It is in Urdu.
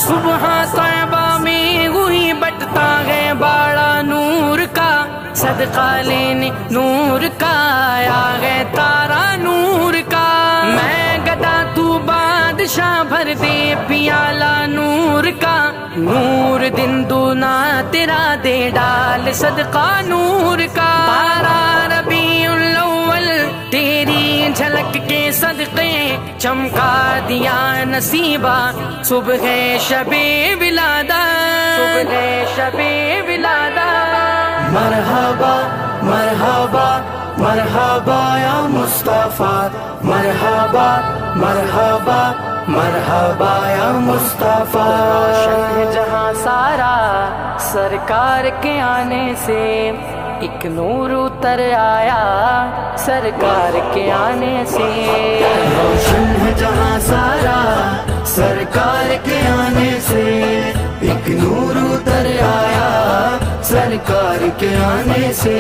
صبح طیبہ میں ہوئی بٹتا ہے باڑا نور کا، صدقہ لینے نور کا آیا ہے تارا نور کا۔ میں گدا تو بادشاہ بھر دے پیالہ نور کا، نور دن دونا تیرا دے ڈال صدقہ نور کا۔ 12 ربیع الاول تیری جھلک کے صدقے چمکا دیا نصیبہ صبح شب ولادت، صبح شب ولادت۔ مرحبا مرحبا مرحبا یا مصطفیٰ، مرحبا مرحبا مرحبا یا مصطفیٰ۔ شہ جہاں سارا سرکار کے آنے سے ایک نور اتر آیا، سرکار کے آنے سے روشن ہے جہاں سارا سرکار کے آنے سے، ایک نور اتر آیا سرکار کے آنے سے۔